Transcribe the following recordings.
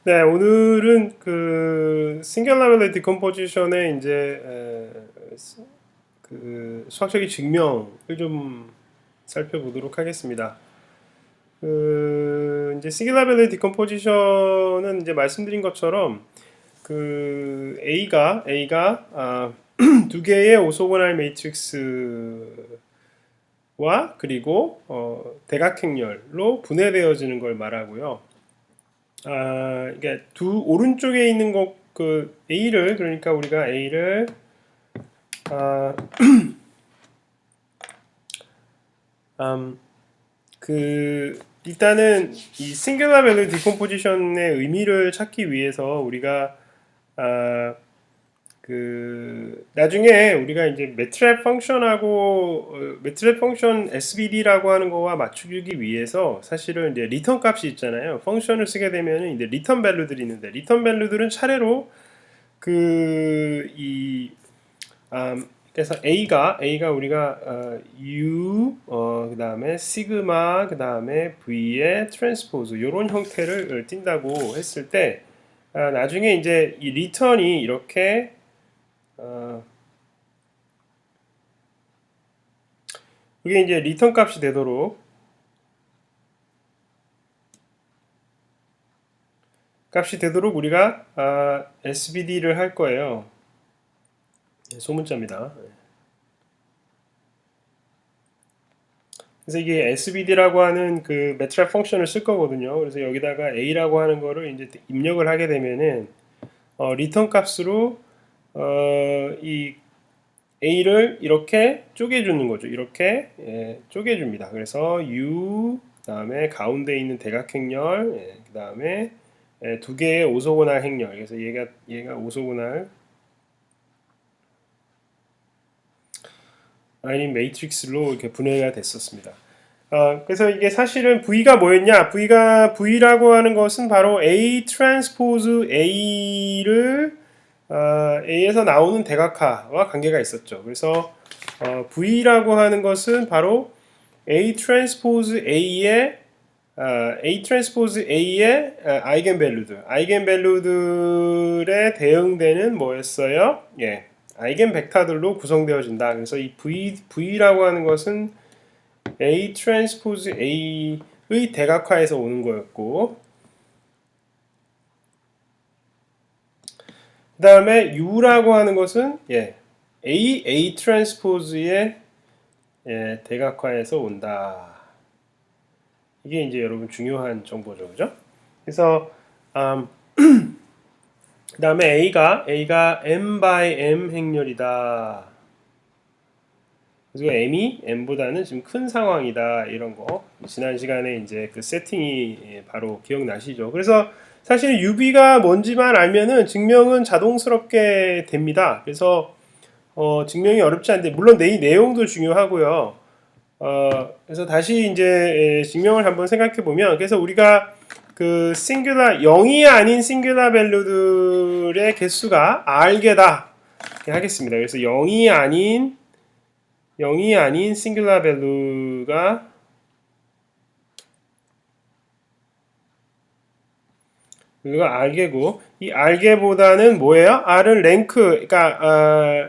네, 오늘은 그 싱귤라빌리티 디컴포지션의 이제 그 수학적인 증명을 좀 살펴보도록 하겠습니다. 그 이제 싱귤라빌리티 디컴포지션은 이제 말씀드린 것처럼 그 A가 두 개의 오소고날 매트릭스와 그리고 대각행렬로 분해되어지는 걸 말하고요. 이게 두 오른쪽에 있는 그 A를 그러니까 우리가 A를 아, 그 일단은 이 싱귤러 밸류 디컴포지션의 의미를 찾기 위해서 우리가 아, 그 나중에 우리가 이제 매트랩 펑션하고 매트랩 펑션 SVD라고 하는 거와 맞추기 위해서 사실은 이제 리턴 값이 있잖아요. 펑션을 쓰게 되면 이제 리턴 밸류들이 있는데 리턴 밸류들은 차례로 그이 그래서 A가 우리가 U 그다음에 시그마 그다음에 V의 트랜스포즈 이런 형태를 띈다고 했을 때 나중에 이제 이 리턴이 이렇게 어, 그게 이제 리턴 값이 되도록 우리가 SVD를 할 거예요. 소문자입니다. 그래서 이게 SVD라고 하는 그 매트랩 펑션을 쓸 거거든요. 그래서 여기다가 A라고 하는 거를 이제 입력을 하게 되면은 리턴 값으로 이 A를 이렇게 쪼개주는 거죠. 이렇게 쪼개줍니다. 그래서 U 그다음에 가운데 있는 대각행렬 그다음에 두 개의 오소고날 행렬. 그래서 얘가 오소고날 아닌 매트릭스로 이렇게 분해가 됐었습니다. 그래서 이게 사실은 V가 뭐였냐? V라고 하는 것은 바로 A 트랜스포즈 A를 A에서 나오는 대각화와 관계가 있었죠. 그래서 V라고 하는 것은 바로 A 트랜스포즈 A의 아이겐밸류들에 대응되는 뭐였어요? 예, 아이겐 벡터들로 구성되어진다. 그래서 이 V라고 하는 것은 A 트랜스포즈 A의 대각화에서 오는 거였고, 그 다음에 U라고 하는 것은 A 트랜스포즈의 대각화에서 온다. 이게 이제 여러분 중요한 정보죠, 그죠? 그래서 그 다음에 A가 M by M 행렬이다. 그래서 M이 M보다는 지금 큰 상황이다. 이런 거. 지난 시간에 이제 그 세팅이 바로 기억나시죠? 그래서 사실 UB가 뭔지만 알면은 증명은 자동스럽게 됩니다. 그래서 증명이 어렵지 않은데 물론 이 내용도 중요하고요. 그래서 다시 이제 증명을 한번 생각해 보면 그래서 우리가 그 싱귤라 0이 아닌 싱귤라 밸류들의 개수가 R개다 이렇게 하겠습니다. 그래서 0이 아닌 싱귤라 밸류가 R개고 이 R개보다는 뭐예요? R은 랭크 그러니까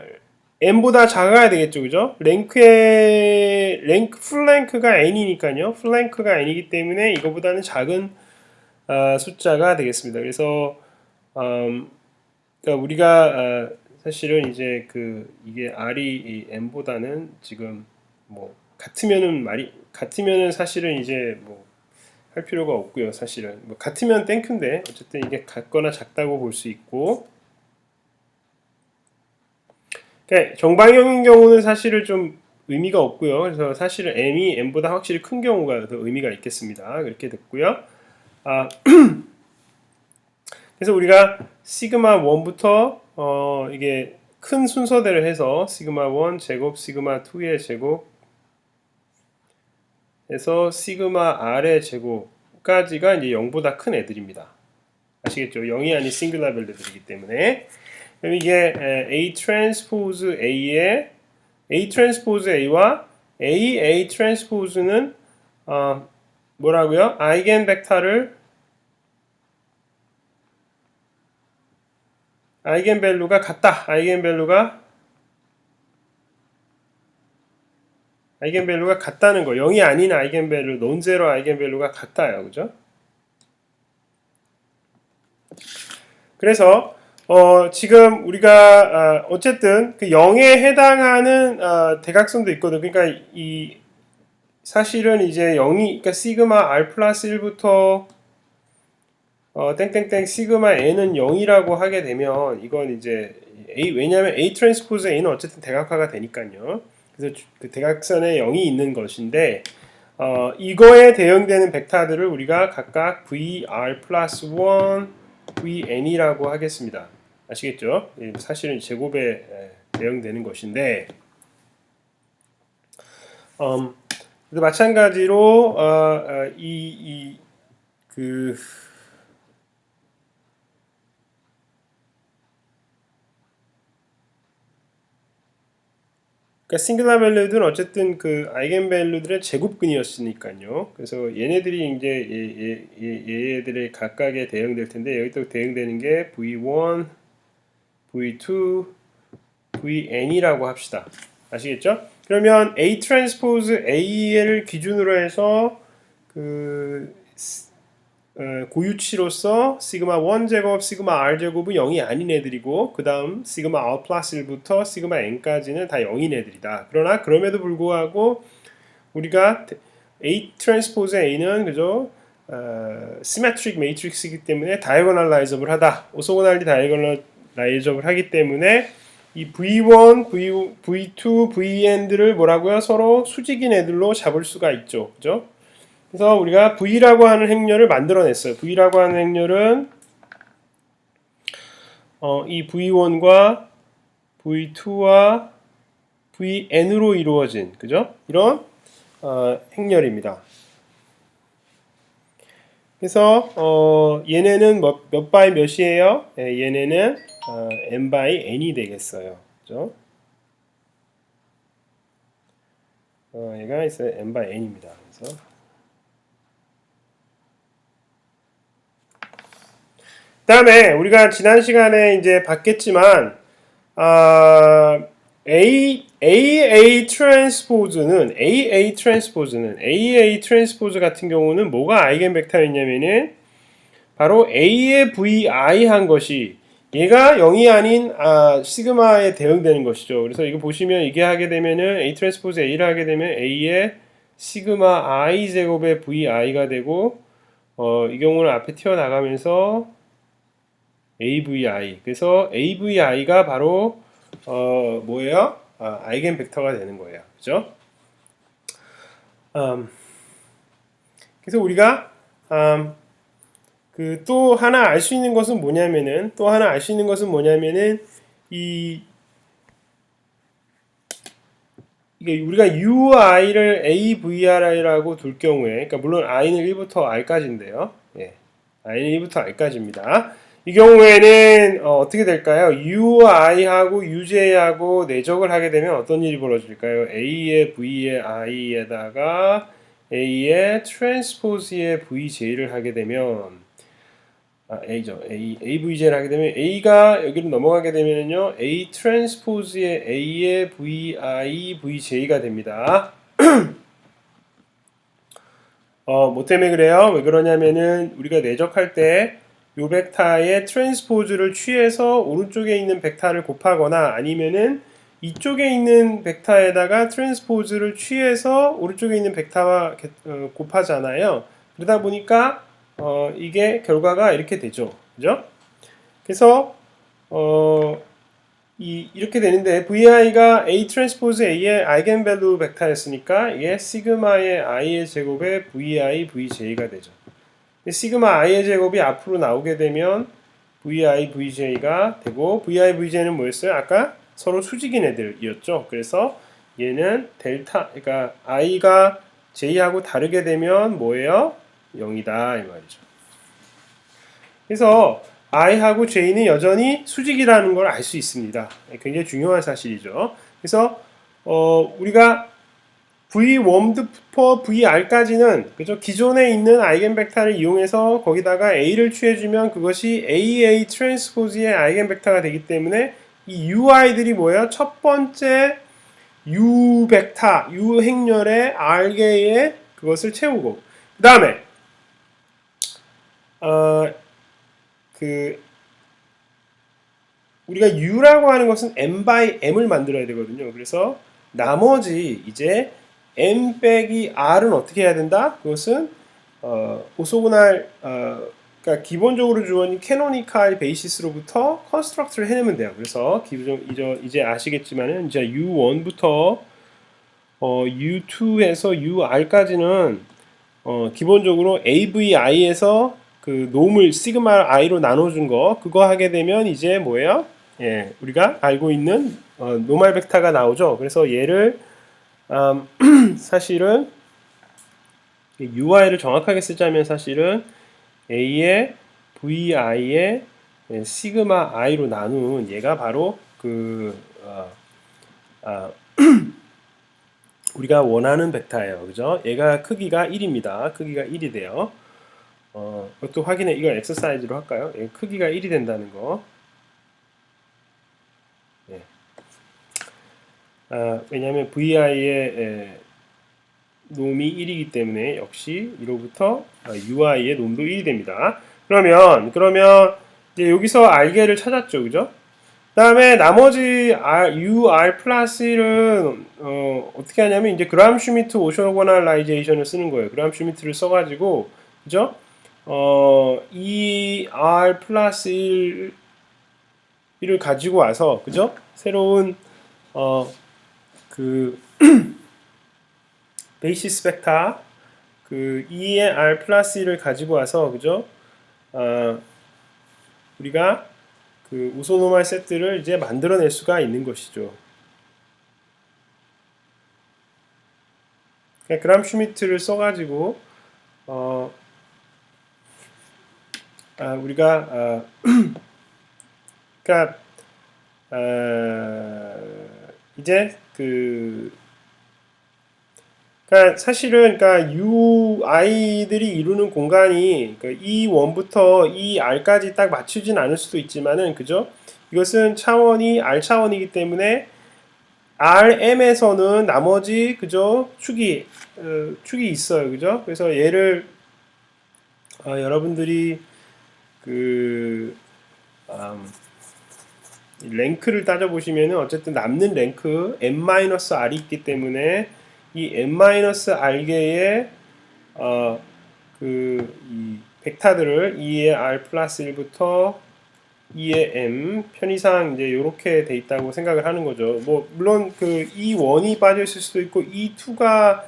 n보다 작아야 되겠죠, 그죠? 풀랭크가 n이니까요. 풀랭크가 n이기 때문에 이거보다는 작은 숫자가 되겠습니다. 그래서 그러니까 우리가 사실은 이제 이게 r이 이 n보다는 지금 뭐 같으면은 사실은 이제 뭐 할 필요가 없고요. 사실은 뭐 같으면 땡큐인데 어쨌든 이게 같거나 작다고 볼 수 있고. 그러니까 정방형인 경우는 사실은 좀 의미가 없고요. 그래서 사실은 m이 n보다 확실히 큰 경우가 더 의미가 있겠습니다. 그렇게 됐고요. 그래서 우리가 시그마 1부터 이게 큰 순서대로 해서 시그마 1 제곱, 시그마 2의 제곱 해서 시그마 r의 제곱까지가 이제 0보다 큰 애들입니다. 아시겠죠? 0이 아닌 싱글라 밸류들이기 때문에. 그럼 이게 A 트랜스포즈 A 트랜스포즈 A와 A 트랜스포즈는 뭐라고요? 아이겐 벡터를 아이겐밸류가 같다. 아이겐밸류가 같다는 거. 0이 아닌 아이겐밸류, 논제로 아이겐밸류가 같아요. 그죠? 그래서 지금 우리가 어쨌든 그 0에 해당하는 대각선도 있거든. 그러니까 이 사실은 이제 0이 그러니까 시그마 r 플러스 1부터 땡땡땡 시그마 n은 0이라고 하게 되면 이건 이제 a 왜냐하면 a 트랜스포즈 a는 어쨌든 대각화가 되니까요. 그래서 그 대각선에 0이 있는 것인데 이거에 대응되는 벡터들을 우리가 각각 vr 플러스 1, vn이라고 하겠습니다. 아시겠죠? 사실은 제곱에 대응되는 것인데 마찬가지로 그러니까 싱글라 밸류들은 어쨌든 그 아이겐 밸류들의 제곱근이었으니까요. 그래서 얘네들이 이제 얘들의 각각에 대응될 텐데 여기 또 대응되는 게 V1, V2, Vn이라고 합시다. 아시겠죠? 그러면 A 트랜스포즈 A를 기준으로 해서 그 고유치로서 시그마 1제곱, 시그마 r제곱은 0이 아닌 애들이고 그 다음 시그마 r 플러스 1부터 시그마 n까지는 다 0인 애들이다. 그러나 그럼에도 불구하고 우리가 A 트랜스포즈 A는 그죠? 시메트릭 매트릭스이기 때문에 다이고널라이저블 하다. 오소고날리 다이고널라이저블 하기 때문에 이 V1, V2, Vn들을 뭐라고요? 서로 수직인 애들로 잡을 수가 있죠. 그죠? 그래서 우리가 V라고 하는 행렬을 만들어냈어요. V라고 하는 행렬은 이 V1과 V2와 Vn으로 이루어진 그죠? 이런 행렬입니다. 그래서 얘네는 몇 바이 몇이에요? 얘네는 n 바이 n이 되겠어요. 그죠? 얘가 있어요. n 바이 n입니다. 그래서 그다음에 우리가 지난 시간에 이제 봤겠지만 AA 트랜스포즈는 같은 경우는 뭐가 아이겐 벡터였냐면은 바로 A의 VI 한 것이 얘가 0이 아닌 시그마에 대응되는 것이죠. 그래서 이거 보시면 이게 하게 되면은 A 트랜스포즈 A를 하게 되면 A의 시그마 I 제곱의 VI가 되고 이 경우는 앞에 튀어나가면서 AVI. 그래서 AVI가 바로 뭐예요? 아이겐 벡터가 되는 거예요. 그죠? 그래서 우리가 그 또 하나 알 수 있는 것은 뭐냐면은 이게 우리가 UI를 AVRI라고 둘 경우에 그러니까 물론 I는 1부터 R까지인데요. 예. I는 1부터 R까지입니다. 이 경우에는 어떻게 될까요? UI하고 UJ하고 내적을 하게 되면 어떤 일이 벌어질까요? A의 V의 I에다가 A의 트랜스포즈의 VJ를 하게 되면 A죠. AVJ를 하게 되면 A가 여기로 넘어가게 되면요. A 트랜스포즈의 A의 VI, VJ가 됩니다. 뭐 때문에 그래요? 왜 그러냐면은 우리가 내적할 때 요 벡터의 트랜스포즈를 취해서 오른쪽에 있는 벡터를 곱하거나 아니면은 이쪽에 있는 벡터에다가 트랜스포즈를 취해서 오른쪽에 있는 벡터와 곱하잖아요. 그러다 보니까 이게 결과가 이렇게 되죠. 그죠? 그래서 이렇게 되는데 VI가 A 트랜스포즈 A의 아이겐밸류 벡터였으니까 이게 시그마의 I의 제곱에 VI, VJ가 되죠. 시그마 I의 제곱이 앞으로 나오게 되면 VI, VJ가 되고 VI, VJ는 뭐였어요? 아까 서로 수직인 애들이었죠. 그래서 얘는 델타, 그러니까 I가 J하고 다르게 되면 뭐예요? 0이다 이 말이죠. 그래서 I하고 J는 여전히 수직이라는 걸 알 수 있습니다. 굉장히 중요한 사실이죠. 그래서 우리가 V1부터 VR까지는 그죠? 기존에 있는 아이겐벡터를 이용해서 거기다가 A를 취해주면 그것이 AA 트랜스포즈의 아이겐벡터가 되기 때문에 이 UI들이 뭐예요? 첫 번째 U 벡터, U 행렬의 R개의 그것을 채우고 그 다음에 우리가 U라고 하는 것은 M by M을 만들어야 되거든요. 그래서 나머지 이제 M 빼기 R은 어떻게 해야 된다? 그것은 오소고날 그러니까 기본적으로 주어진 캐노니컬 베이시스로부터 컨스트럭트를 해내면 돼요. 그래서 이제 아시겠지만은 이제 U1부터 U2에서 UR까지는 기본적으로 AVI에서 그 놈을 시그마 i로 나눠준 거 그거 하게 되면 이제 뭐예요? 예, 우리가 알고 있는 노멀 벡터가 나오죠. 그래서 얘를 사실은 UI를 정확하게 쓰자면 사실은 A의 VI의 시그마 i로 나눈 얘가 바로 우리가 원하는 벡터예요. 그죠? 얘가 크기가 1입니다. 크기가 1이 돼요. 이것도 확인해. 이거 엑서사이즈로 할까요? 얘 크기가 1이 된다는 거. 네. 왜냐하면 VI의 놈이 1이기 때문에 역시 1호부터 UI의 놈도 1이 됩니다. 그러면 이제 여기서 R개를 찾았죠, 그죠? 다음에 나머지 UR 플러스 1은 어떻게 하냐면 이제 그람 슈미트 오셔고널라이제이션을 쓰는 거예요. 그람 슈미트를 써가지고 그죠? 이 R 플러스 1을 가지고 와서 그죠? 새로운 베이시스 벡터 그 2의 R 플러스 1을 가지고 와서 그죠? 우리가 그 오소노말 세트를 이제 만들어낼 수가 있는 것이죠. 그람 슈미트를 써가지고 우리가 그러니까 이제 그러니까 사실은 그러니까 UI들이 이루는 공간이 그러니까 E1부터 ER까지 딱 맞추진 않을 수도 있지만은 그죠? 이것은 차원이 R 차원이기 때문에 RM에서는 나머지 그죠? 축이 있어요. 그죠? 그래서 얘를 여러분들이 랭크를 따져보시면은 어쨌든 남는 랭크 M-R이 있기 때문에 이 M-R개의 이 벡터들을 2의 R 플러스 1부터 2의 M 편의상 이제 요렇게 돼 있다고 생각을 하는 거죠. 뭐 물론 그 E1이 빠져 있을 수도 있고 E2가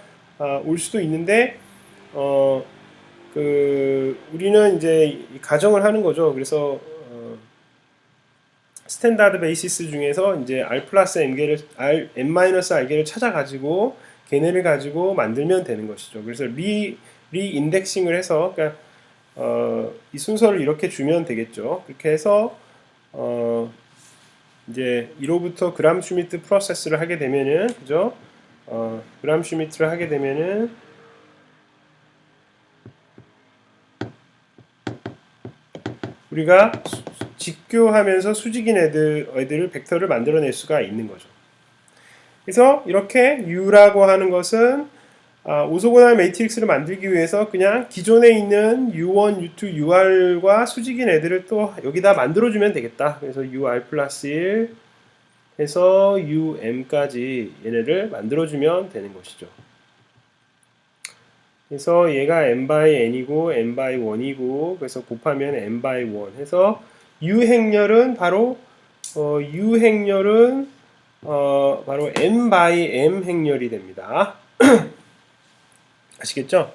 올 수도 있는데 우리는 이제 가정을 하는 거죠. 그래서 스탠다드 베이시스 중에서 이제 R 플러스 M-R개를 찾아가지고 걔네를 가지고 만들면 되는 것이죠. 그래서 리인덱싱을 해서 그러니까 이 순서를 이렇게 주면 되겠죠. 그렇게 해서 이제 1호부터 그람 슈미트 프로세스를 하게 되면은 그죠? 그람 슈미트를 하게 되면은 우리가 직교하면서 수직인 애들을 벡터를 만들어낼 수가 있는 거죠. 그래서 이렇게 U라고 하는 것은 오소고날 매트릭스를 만들기 위해서 그냥 기존에 있는 U1, U2, UR과 수직인 애들을 또 여기다 만들어주면 되겠다. 그래서 UR 플러스 1 해서 UM까지 얘네를 만들어주면 되는 것이죠. 그래서 얘가 n by n이고 n by 1이고 그래서 곱하면 n by 1 해서 U 행렬은 바로 바로 n by m 행렬이 됩니다. 아시겠죠?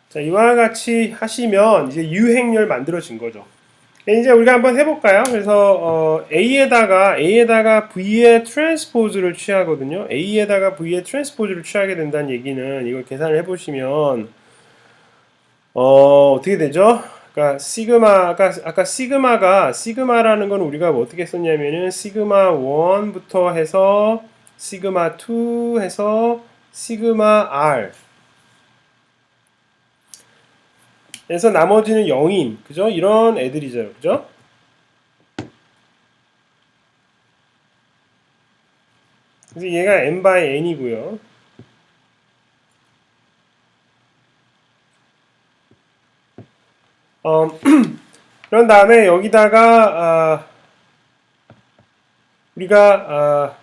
자, 이와 같이 하시면 이제 U 행렬 만들어진 거죠. 이제 우리가 한번 해볼까요? 그래서 A에다가 V의 트랜스포즈를 취하거든요. A에다가 V의 트랜스포즈를 취하게 된다는 얘기는 이걸 계산을 해보시면 어떻게 되죠? 그러니까 아까 시그마라는 건 우리가 뭐 어떻게 썼냐면은 시그마 1부터 해서 시그마 2 해서 시그마 R 에서 나머지는 0인 그죠? 이런 애들이죠. 그죠? 그래서 얘가 n by n이고요. 그런 다음에 여기다가 우리가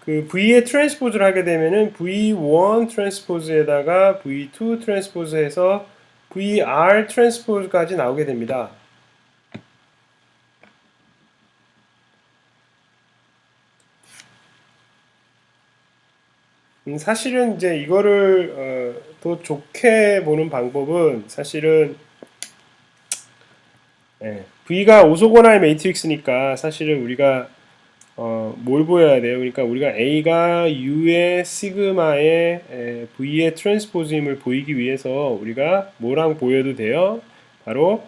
그 V의 트랜스포즈를 하게 되면은 V1 트랜스포즈에다가 V2 트랜스포즈해서 VR 트랜스포즈까지 나오게 됩니다. 사실은 이제 이거를 더 좋게 보는 방법은 사실은 V가 오소고나의 매트릭스니까 사실은 우리가 뭘 보여야 돼요? 그러니까 우리가 A가 U의 시그마의 V의 트랜스포즈임을 보이기 위해서 우리가 뭐랑 보여도 돼요? 바로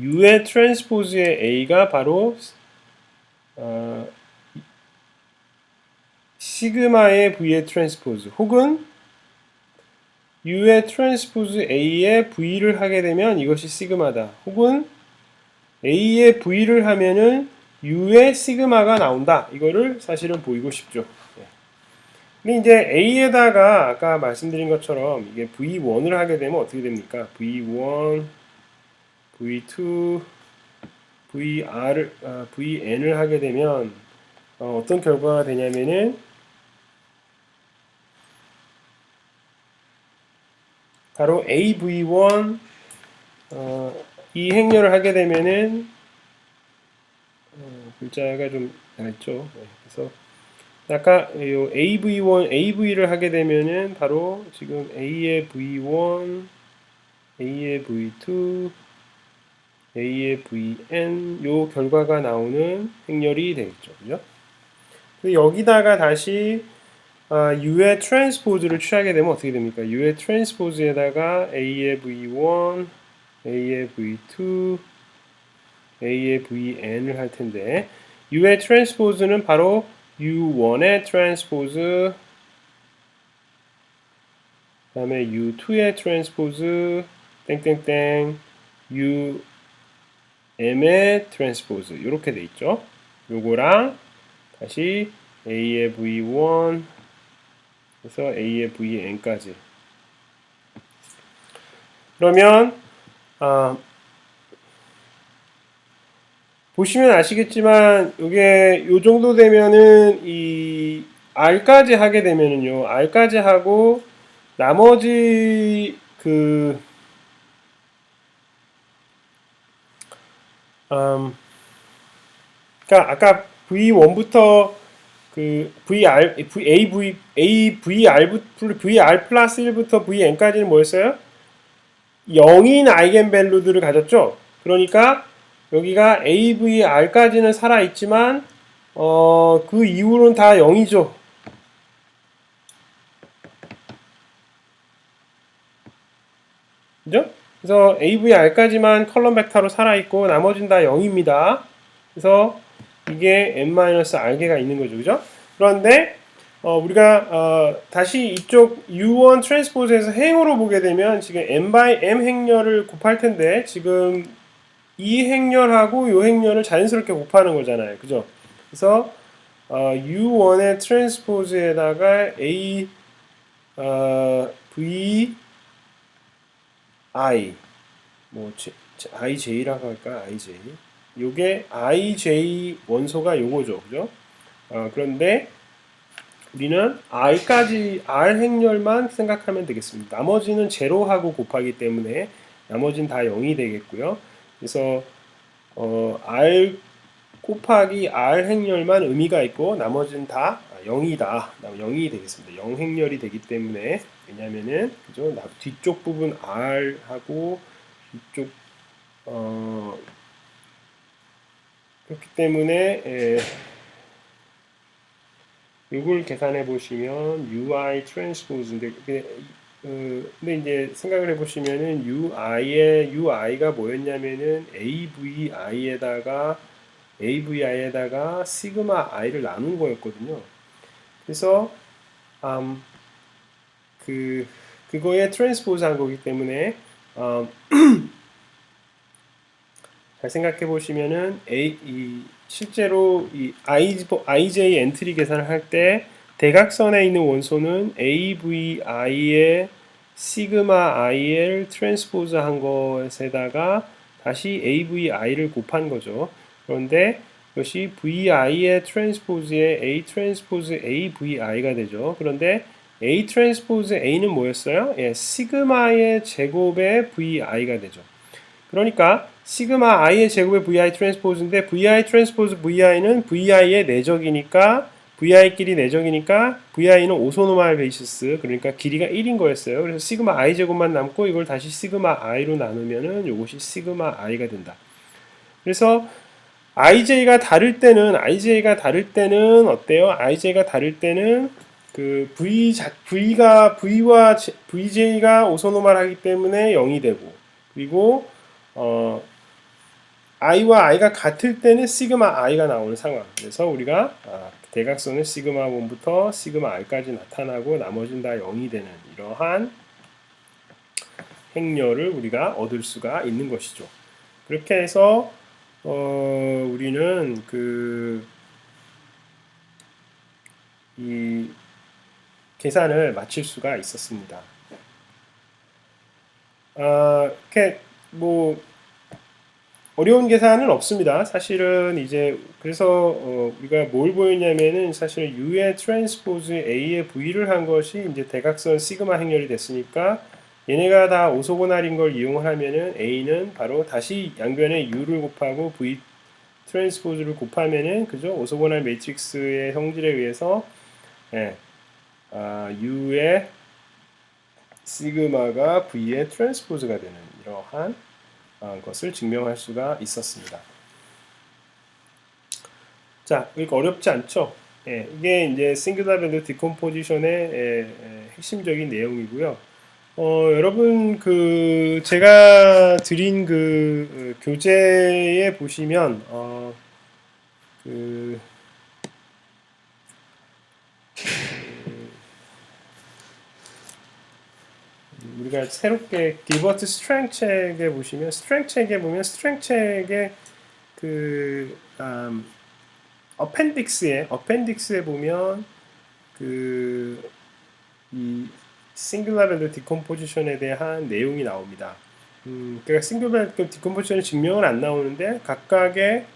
U의 트랜스포즈의 A가 바로 시그마의 V의 트랜스포즈 혹은 U의 트랜스포즈 A의 V를 하게 되면 이것이 시그마다 혹은 A의 V를 하면은 U의 시그마가 나온다. 이거를 사실은 보이고 싶죠. 근데 이제 A에다가 아까 말씀드린 것처럼 이게 V1을 하게 되면 어떻게 됩니까? V1, V2, VN을 하게 되면 어떤 결과가 되냐면은 바로 AV1 이 행렬을 하게 되면은 글자가 좀 얇죠. 그래서 아까 요 AV1, AV를 하게 되면은 바로 지금 A의 V1, A의 V2, A의 VN 요 결과가 나오는 행렬이 되겠죠. 그죠? 여기다가 다시 U의 트랜스포즈를 취하게 되면 어떻게 됩니까? U의 트랜스포즈에다가 A의 V1, A의 V2, A의 VN을 할 텐데 U의 트랜스포즈는 바로 U1의 트랜스포즈 그 다음에 U2의 트랜스포즈 땡땡땡 UM의 트랜스포즈 이렇게 돼 있죠. 요거랑 다시 A의 V1 그래서 A의 VN까지 그러면 보시면 아시겠지만 이게 요 정도 되면은 이 R까지 하게 되면은요 R까지 하고 나머지 그러니까 아까 V1부터 그 VR 플러스 1부터 VN까지는 뭐였어요? 0인 아이겐밸류들을 가졌죠. 그러니까 여기가 AVR까지는 살아있지만 그 이후로는 다 0이죠. 그죠? 그래서 AVR까지만 컬럼 벡터로 살아있고 나머지는 다 0입니다. 그래서 이게 n-r개가 있는 거죠. 그죠? 그런데 우리가 다시 이쪽 U1 트랜스포즈에서 행으로 보게 되면 지금 n by m 행렬을 곱할 텐데 지금 이 행렬하고 이 행렬을 자연스럽게 곱하는 거잖아요. 그죠? 그래서 U1의 트랜스포즈에다가 A V I 뭐 IJ라고 할까? IJ 요게 IJ 원소가 요거죠. 그죠? 그런데 우리는 R까지 R 행렬만 생각하면 되겠습니다. 나머지는 제로하고 곱하기 때문에 나머지는 다 0이 되겠고요. 그래서 R 곱하기 R 행렬만 의미가 있고 나머지는 다 0이다. 0이 되겠습니다. 0 행렬이 되기 때문에 왜냐면은 그죠? 뒤쪽 부분 R하고 이쪽 그렇기 때문에 이걸 계산해 보시면 UI 트랜스포즈인데 근데 이제 생각을 해 보시면은 UI가 뭐였냐면은 AVI에다가 시그마 i를 나눈 거였거든요. 그래서 음, 그거에 트랜스포즈 한 거기 때문에 잘 생각해 보시면은 실제로 이 IJ 엔트리 계산을 할 때 대각선에 있는 원소는 AVI의 시그마 IL 트랜스포즈 한 것에다가 다시 AVI를 곱한 거죠. 그런데 이것이 VI의 트랜스포즈의 A 트랜스포즈 AVI가 되죠. 그런데 A 트랜스포즈 A는 뭐였어요? 예, 시그마의 제곱의 VI가 되죠. 그러니까 시그마 i의 제곱의 vi 트랜스포즈인데 vi 트랜스포즈 vi는 vi의 내적이니까 vi끼리 내적이니까 vi는 오소노말 베이시스 그러니까 길이가 1인 거였어요. 그래서 시그마 i 제곱만 남고 이걸 다시 시그마 i로 나누면은 이것이 시그마 i가 된다. 그래서 IJ가 다를 때는 어때요? IJ가 다를 때는 그 V와 VJ가 오소노말하기 때문에 0이 되고 그리고 어, i와 i가 같을 때는 시그마 i가 나오는 상황. 그래서 우리가 대각선은 시그마 1부터 시그마 i까지 나타나고 나머지는 다 0이 되는 이러한 행렬을 우리가 얻을 수가 있는 것이죠. 그렇게 해서 우리는 이 계산을 마칠 수가 있었습니다. 이렇게 뭐 어려운 계산은 없습니다. 사실은 이제 그래서 우리가 뭘 보였냐면은 사실 U의 트랜스포즈 A의 V를 한 것이 이제 대각선 시그마 행렬이 됐으니까 얘네가 다 오소고날인 걸 이용을 하면은 A는 바로 다시 양변에 U를 곱하고 V 트랜스포즈를 곱하면은 그죠? 오소고날 매트릭스의 성질에 의해서 예, U의 시그마가 V의 트랜스포즈가 되는 이러한 것을 증명할 수가 있었습니다. 자, 그러니까 어렵지 않죠? 예, 이게 이제 싱글러 밸류 디컴포지션의 핵심적인 내용이고요. 여러분 제가 드린 교재에 보시면 그 우리가 새롭게 기버트 스트렝 책에 보시면 스트렝 책에 어펜딕스에 보면 이 싱글러 밸류 디컴포지션에 대한 내용이 나옵니다. 그러니까 싱글러 밸류 디컴포지션의 증명은 안 나오는데 각각의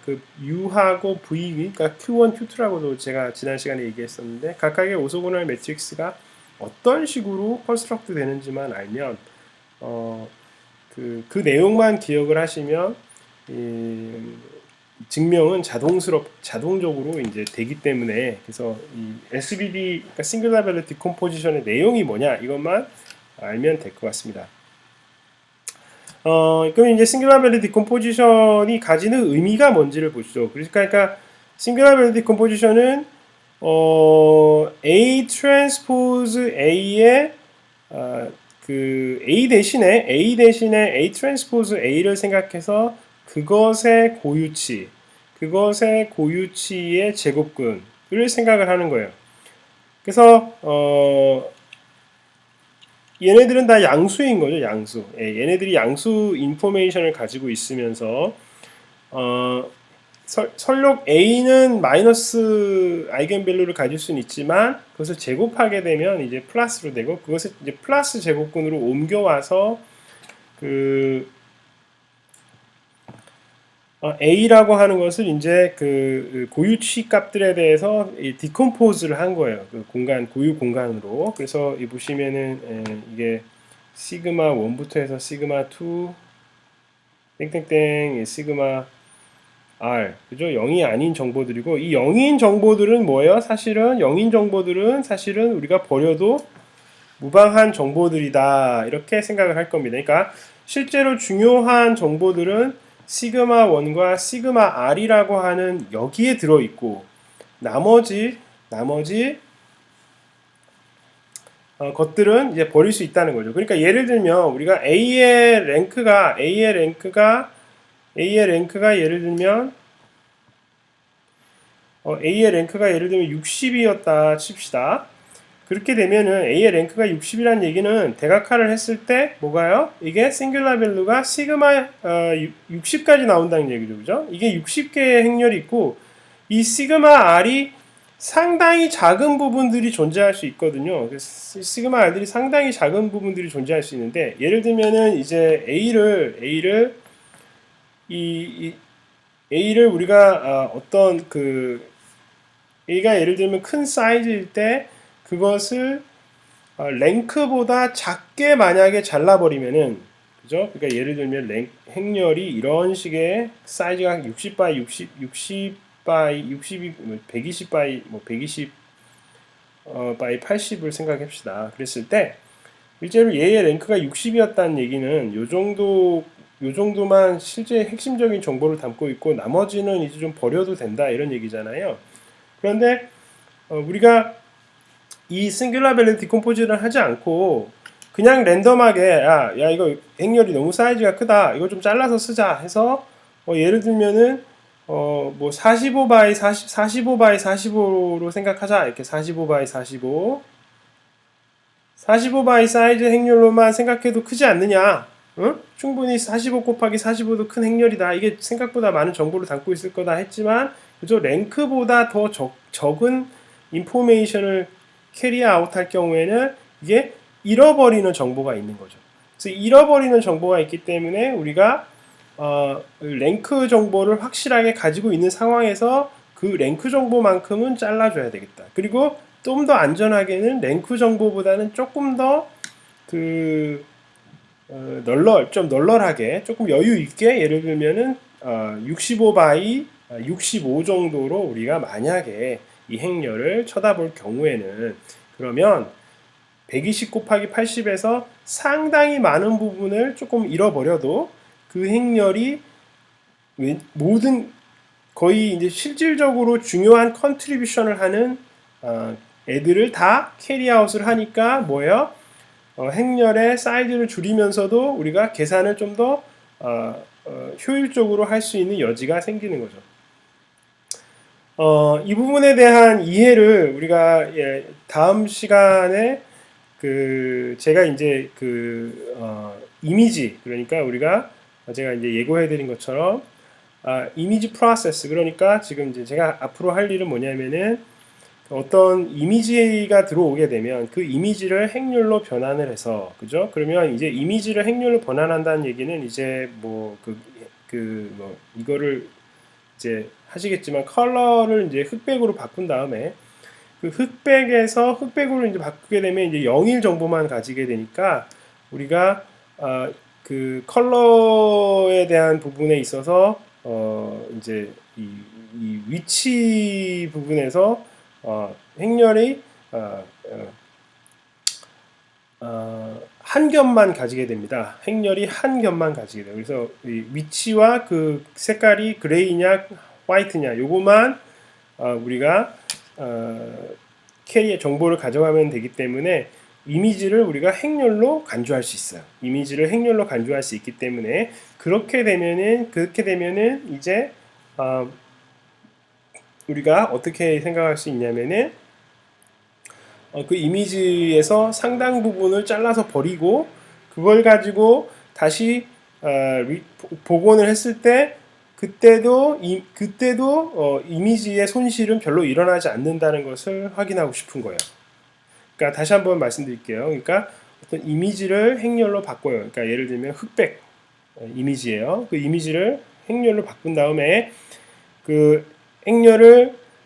U하고 V, 그러니까 Q1, Q2라고도 제가 지난 시간에 얘기했었는데 각각의 오소고널 매트릭스가 어떤 식으로 컨스트럭트 되는지만 알면 그 내용만 기억을 하시면 증명은 자동적으로 이제 되기 때문에 그래서 이 SBD 그러니까 싱글러 밸류 디컴포지션의 내용이 뭐냐 이것만 알면 될 것 같습니다. 그럼 이제 싱글러 밸류 디컴포지션이 가지는 의미가 뭔지를 보시죠. 그러니까 싱글러 밸류 디컴포지션은 A 트랜스포즈 A의 A 대신에 A 트랜스포즈 A를 생각해서 그것의 고유치의 제곱근을 생각을 하는 거예요. 그래서 얘네들은 다 양수인 거죠, 양수. 예, 얘네들이 양수 인포메이션을 가지고 있으면서 설록 A는 마이너스 아이겐밸류를 가질 수는 있지만 그것을 제곱하게 되면 이제 플러스로 되고 그것을 이제 플러스 제곱근으로 옮겨와서 A라고 하는 것을 이제 고유치 값들에 대해서 디컴포즈를 한 거예요. 고유 공간으로. 그래서 보시면은 이게 시그마 1부터 해서 시그마 2 땡땡땡 시그마 R 그죠? 0이 아닌 정보들이고 이 0인 정보들은 뭐예요? 사실은 0인 정보들은 사실은 우리가 버려도 무방한 정보들이다 이렇게 생각을 할 겁니다. 그러니까 실제로 중요한 정보들은 시그마 1과 시그마 R이라고 하는 여기에 들어있고 나머지 것들은 이제 버릴 수 있다는 거죠. 그러니까 예를 들면 우리가 A의 랭크가 예를 들면 A의 랭크가 예를 들면 60이었다 칩시다. 그렇게 되면은 A의 랭크가 60이라는 얘기는 대각화를 했을 때 뭐가요? 이게 싱귤라 밸류가 시그마 60까지 나온다는 얘기죠. 그죠? 이게 60개의 행렬이 있고 이 시그마 R이 상당히 작은 부분들이 존재할 수 있거든요. 시그마 R들이 상당히 작은 부분들이 존재할 수 있는데 예를 들면은 이제 이 A를 우리가 어떤 그 A가 예를 들면 큰 사이즈일 때 그것을 랭크보다 작게 만약에 잘라버리면은 그죠? 그러니까 예를 들면 행렬이 이런 식의 사이즈가 60 바이 60 바이 60이 120 바이 뭐 120 바이 80을 생각합시다. 그랬을 때 실제로 얘의 랭크가 60이었다는 얘기는 요 정도만 실제 핵심적인 정보를 담고 있고 나머지는 이제 좀 버려도 된다 이런 얘기잖아요. 그런데 우리가 이 싱귤라 밸류 디컴포즈를 하지 않고 그냥 랜덤하게 야 이거 행렬이 너무 사이즈가 크다 이거 좀 잘라서 쓰자 해서 예를 들면은 뭐 45 바이 45 바이 45로 생각하자 이렇게 45 바이 45 바이 사이즈 행렬로만 생각해도 크지 않느냐. 응? 충분히 45 곱하기 45도 큰 행렬이다. 이게 생각보다 많은 정보를 담고 있을 거다 했지만 그죠? 랭크보다 더 적은 인포메이션을 캐리 아웃 할 경우에는 이게 잃어버리는 정보가 있는 거죠. 그래서 잃어버리는 정보가 있기 때문에 우리가 랭크 정보를 확실하게 가지고 있는 상황에서 그 랭크 정보만큼은 잘라줘야 되겠다. 그리고 좀 더 안전하게는 랭크 정보보다는 조금 더 좀 널널하게 조금 여유 있게 예를 들면은 65 바이 65 정도로 우리가 만약에 이 행렬을 쳐다볼 경우에는 그러면 120 곱하기 80에서 상당히 많은 부분을 조금 잃어버려도 그 행렬이 모든 거의 이제 실질적으로 중요한 컨트리뷰션을 하는 애들을 다 캐리아웃을 하니까 뭐예요? 행렬의 사이즈를 줄이면서도 우리가 계산을 좀 더 효율적으로 할 수 있는 여지가 생기는 거죠. 이 부분에 대한 이해를 우리가 다음 시간에 제가 이제 이미지 그러니까 우리가 제가 이제 예고해드린 것처럼 이미지 프로세스 그러니까 지금 이제 제가 앞으로 할 일은 뭐냐면은 어떤 이미지가 들어오게 되면 그 이미지를 행렬로 변환을 해서 그죠? 그러면 이제 이미지를 행렬로 변환한다는 얘기는 이제 뭐 이거를 이제 하시겠지만 컬러를 이제 흑백으로 바꾼 다음에 그 흑백으로 이제 바꾸게 되면 이제 영일 정보만 가지게 되니까 우리가 그 컬러에 대한 부분에 있어서 이제 이 위치 부분에서 행렬이 한 겹만 가지게 됩니다. 행렬이 한 겹만 가지게 돼요. 그래서 이 위치와 그 색깔이 그레이냐 화이트냐 요거만 우리가 캐리의 정보를 가져가면 되기 때문에 이미지를 우리가 행렬로 간주할 수 있어요. 이미지를 행렬로 간주할 수 있기 때문에 그렇게 되면은 이제 우리가 어떻게 생각할 수 있냐면은 그 이미지에서 상당 부분을 잘라서 버리고 그걸 가지고 다시 복원을 했을 때 그때도 이미지의 손실은 별로 일어나지 않는다는 것을 확인하고 싶은 거예요. 그러니까 다시 한번 말씀드릴게요. 그러니까 어떤 이미지를 행렬로 바꿔요. 그러니까 예를 들면 흑백 이미지예요. 그 이미지를 행렬로 바꾼 다음에 그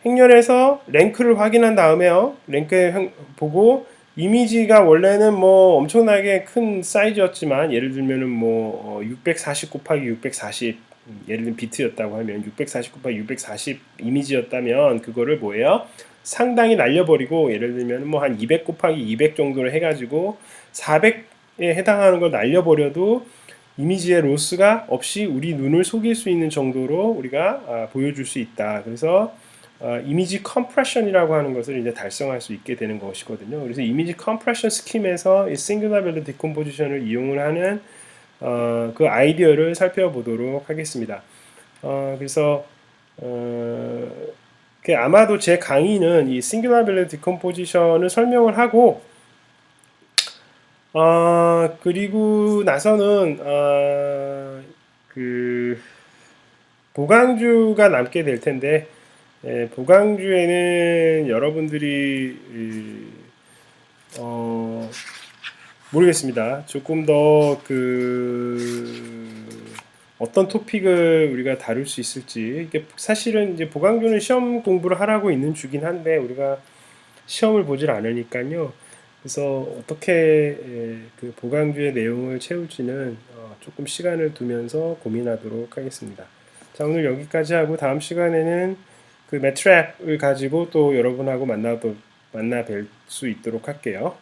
행렬에서 랭크를 확인한 다음에요. 랭크 보고 이미지가 원래는 뭐 엄청나게 큰 사이즈였지만 예를 들면은 뭐 640 곱하기 640 예를 들면 비트였다고 하면 640 곱하기 640 이미지였다면 그거를 뭐예요? 상당히 날려버리고 예를 들면 뭐 한 200 곱하기 200 정도를 해가지고 400에 해당하는 걸 날려버려도 이미지의 로스가 없이 우리 눈을 속일 수 있는 정도로 우리가 보여줄 수 있다. 그래서 이미지 컴프레션이라고 하는 것을 이제 달성할 수 있게 되는 것이거든요. 그래서 이미지 컴프레션 스킴에서 이 싱귤라 밸류 디컴포지션을 이용을 하는 그 아이디어를 살펴보도록 하겠습니다. 그래서 아마도 제 강의는 이 싱귤러 밸류 디컴포지션을 설명을 하고 그리고 나서는 그 보강주가 남게 될 텐데 보강주에는 여러분들이 모르겠습니다. 조금 더 어떤 토픽을 우리가 다룰 수 있을지. 이게 사실은 이제 보강주는 시험 공부를 하라고 있는 주긴 한데 우리가 시험을 보질 않으니까요. 그래서 어떻게 그 보강주의 내용을 채울지는 조금 시간을 두면서 고민하도록 하겠습니다. 자, 오늘 여기까지 하고 다음 시간에는 그 매트랩을 가지고 또 여러분하고 만나 뵐 수 있도록 할게요.